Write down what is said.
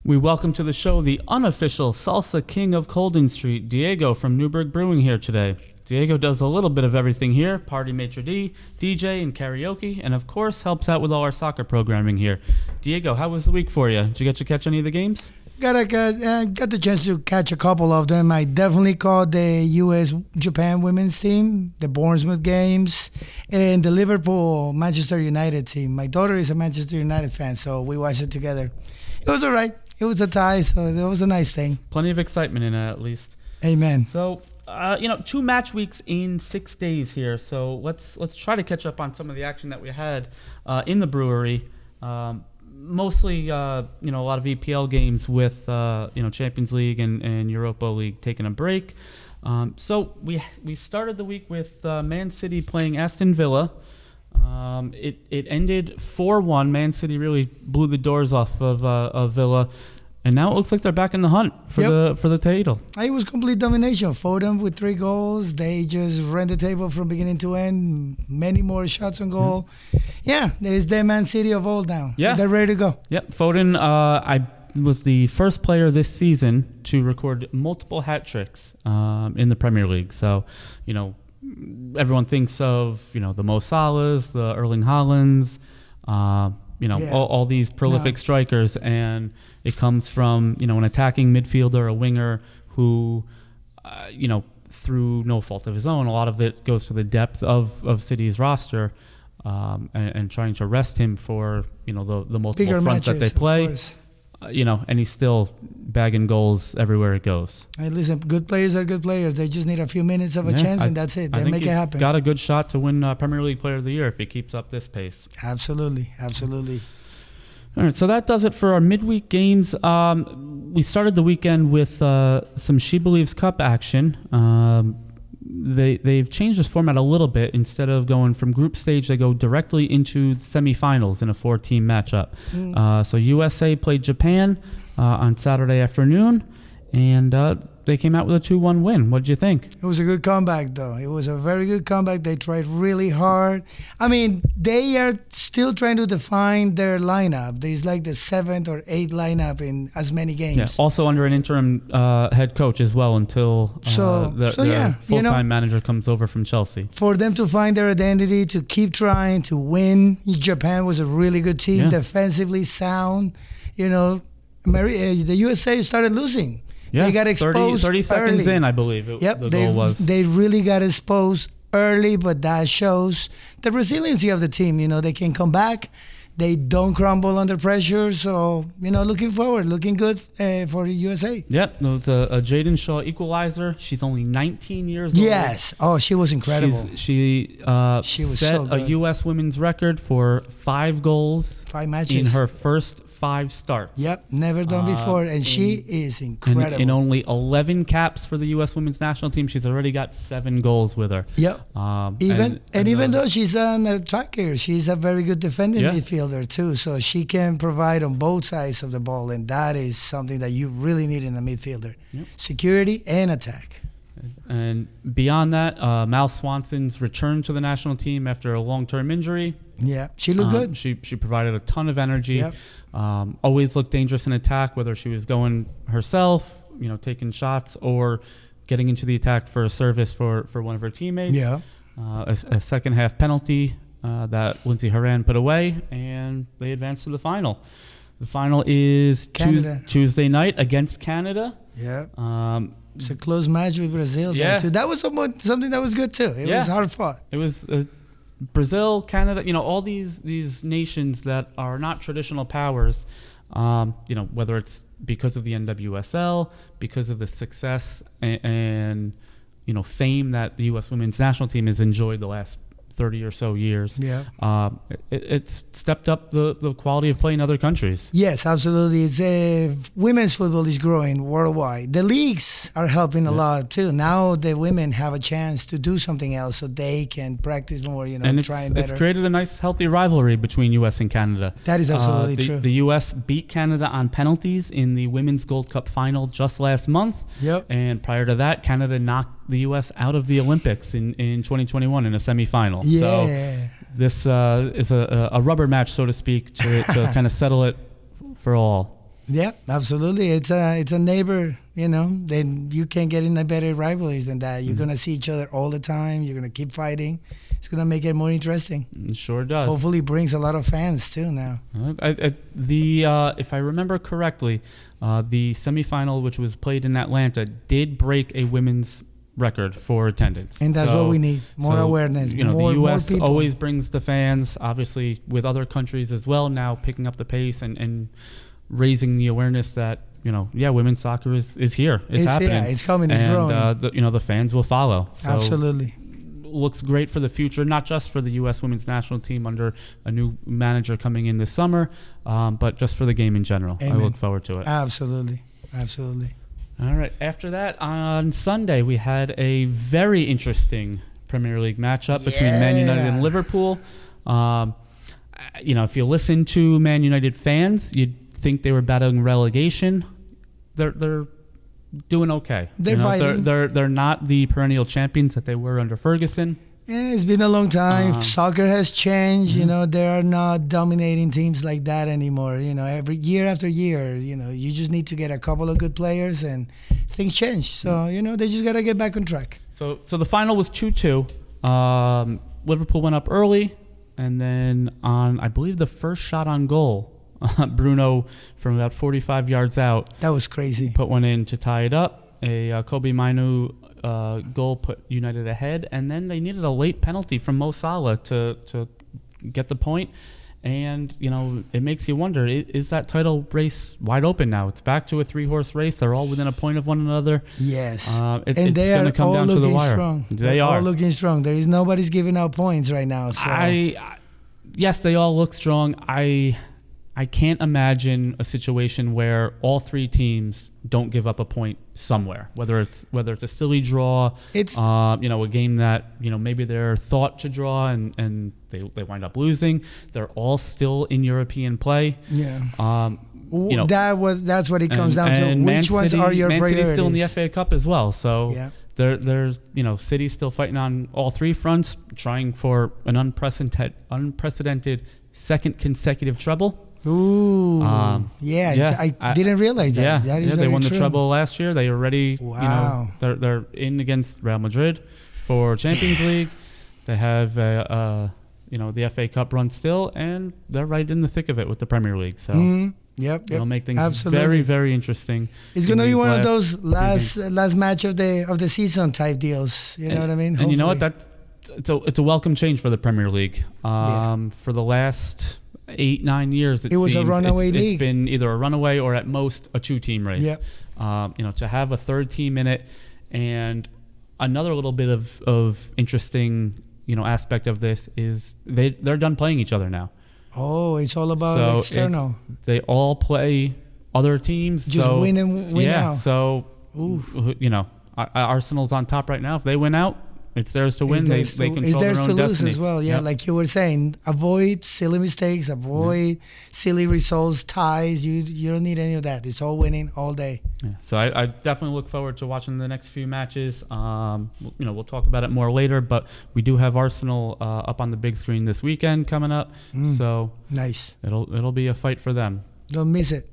We welcome to the show the unofficial salsa king of Colden Street, Diego from Newburgh Brewing here today. Diego does a little bit of everything here, party maitre d', DJ and karaoke, and of course helps out with all our soccer programming here. Diego, how was the week for you? Did you get to catch any of the games? Got the chance to catch a couple of them. I definitely caught the U.S.-Japan women's team, the Bournemouth games, and the Liverpool-Manchester United team. My daughter is a Manchester United fan, so we watched it together. It was all right. It was a tie, so it was a nice thing. Plenty of excitement in it, at least. Amen. So, 2 match weeks in 6 days here. So let's try to catch up on some of the action that we had in the brewery. Mostly, a lot of EPL games with, Champions League and Europa League taking a break. So we started the week with Man City playing Aston Villa. It ended 4-1. Man City really blew the doors off of Villa, and now it looks like they're back in the hunt for the title. It was complete domination. Foden with 3 goals. They just ran the table from beginning to end. Many more shots on goal. Yeah, it's the Man City of old now. Yeah, they're ready to go. Yep, Foden. I was the first player this season to record multiple hat tricks in the Premier League. So, everyone thinks of, the Mo Salahs, the Erling Haalands, all these prolific strikers, and it comes from, an attacking midfielder, a winger who, through no fault of his own, a lot of it goes to the depth of City's roster, and trying to rest him for, the multiple bigger fronts matches, that they play. And he's still bagging goals everywhere it goes. Hey, listen, good players are good players. They just need a few minutes of a chance, and that's it. They make it happen. Got a good shot to win Premier League Player of the Year if he keeps up this pace. Absolutely. All right, so that does it for our midweek games. We started the weekend with some She Believes Cup action. They've changed this format a little bit. Instead of going from group stage, they go directly into semifinals in a 4-team matchup. So USA played Japan on Saturday afternoon, and they came out with a 2-1 win. What did you think? It was a good comeback, though. It was a very good comeback. They tried really hard. I mean, they are still trying to define their lineup. There's like the 7th or 8th lineup in as many games. Yeah, also under an interim head coach as well until their full-time manager comes over from Chelsea. For them to find their identity, to keep trying to win. Japan was a really good team, defensively sound. The USA started losing. Yeah, they got exposed 30 seconds early. in, I believe, the goal was. They really got exposed early, but that shows the resiliency of the team. They can come back. They don't crumble under pressure. So, looking good for the USA. Yep, it's a Jayden Shaw equalizer. She's only 19 years old. Yes. Oh, she was incredible. She was set so good. a U.S. women's record for 5 goals. 5 matches. In her first 5 starts. Yep, never done before, and she is incredible. In only 11 caps for the U.S. women's national team, she's already got 7 goals with her. Yep. Even though she's an attacker, she's a very good defending midfielder too. So she can provide on both sides of the ball, and that is something that you really need in a midfielder: security and attack. And beyond that, Mal Swanson's return to the national team after a long-term injury. Yeah, she looked good. She provided a ton of energy. Yep. Always looked dangerous in attack, whether she was going herself, taking shots, or getting into the attack for a service for one of her teammates. Yeah. A second half penalty that Lindsay Horan put away, and they advanced to the final. The final is Tuesday night against Canada. Yeah. It's a close match with Brazil. Yeah. Too. That was something that was good too. It was hard fought. It was Brazil, Canada, all these nations that are not traditional powers, whether it's because of the NWSL, because of the success and fame that the U.S. women's national team has enjoyed the last 30 or so years. Yeah. It's stepped up the quality of play in other countries. Yes, absolutely. It's women's football is growing worldwide. The leagues are helping a lot too. Now the women have a chance to do something else, so they can practice more. And trying better. It's created a nice, healthy rivalry between U.S. and Canada. That is absolutely true. The U.S. beat Canada on penalties in the Women's Gold Cup final just last month. Yep. And prior to that, Canada knocked the U.S. out of the Olympics in 2021 in a semifinal. Yeah. So this is a rubber match, so to speak, to kind of settle it for all. Yeah, absolutely. It's a neighbor. Then you can't get in a better rivalries than that. You're gonna see each other all the time. You're gonna keep fighting. It's gonna make it more interesting. It sure does. Hopefully, brings a lot of fans too now. If I remember correctly, the semifinal, which was played in Atlanta, did break a women's record for attendance, And that's what we need: more awareness. The more U.S. people. always brings the fans. Obviously, with other countries as well, now picking up the pace and raising the awareness that women's soccer is here. It's happening. Yeah, it's coming. It's growing. The fans will follow. So, absolutely. looks great for the future, not just for the U.S. women's national team under a new manager coming in this summer, but just for the game in general. Amen. I look forward to it. Absolutely. All right. After that, on Sunday, we had a very interesting Premier League matchup between Man United and Liverpool. If you listen to Man United fans, you'd think they were battling relegation. They're doing okay. They're fighting. They're not the perennial champions that they were under Ferguson. Yeah, it's been a long time. Soccer has changed. Mm-hmm. They are not dominating teams like that anymore. Every year after year, you just need to get a couple of good players and things change. So, they just got to get back on track. So the final was 2-2. Liverpool went up early, and then on, I believe, the first shot on goal, Bruno from about 45 yards out. That was crazy. Put one in to tie it up. A Kobe Mainu goal put United ahead, and then they needed a late penalty from Mo Salah to get the point. And it makes you wonder: is that title race wide open now? It's back to a 3-horse race. They're all within a point of one another. Yes, it's and they going are to come all down to the looking wire. strong. They are all looking strong. There is nobody's giving out points right now. So yes, they all look strong. I can't imagine a situation where all three teams don't give up a point somewhere. Whether it's a silly draw, it's a game that maybe they're thought to draw and they wind up losing. They're all still in European play. Yeah. That's what it comes down to. Which ones are your priorities? City's still in the FA Cup as well. So yeah. There's City's still fighting on all three fronts, trying for an unprecedented second consecutive treble. Ooh, I didn't realize that. Yeah, that is they won true. the treble last year. They already, wow. They're in against Real Madrid for Champions League. They have the FA Cup run still, and they're right in the thick of it with the Premier League. So Yep. It'll make things Absolutely. very, very interesting. It's going to be one of those last match of the season type deals. You know what I mean? And you know what? It's a welcome change for the Premier League. For the last 8-9 years, it was a runaway league. It's been either a runaway or at most a 2-team race. Yep. To have a third team in it, and another little bit of interesting aspect of this is they're done playing each other now. Oh, it's all about external. They all play other teams. Just win out. So Arsenal's on top right now. If they win out, it's theirs to win. They control their own destiny. It's theirs to lose as well. Yeah, like you were saying, avoid silly mistakes, avoid silly results, ties. You don't need any of that. It's all winning all day. Yeah. So I definitely look forward to watching the next few matches. We'll talk about it more later, but we do have Arsenal up on the big screen this weekend coming up. So nice. It'll be a fight for them. Don't miss it.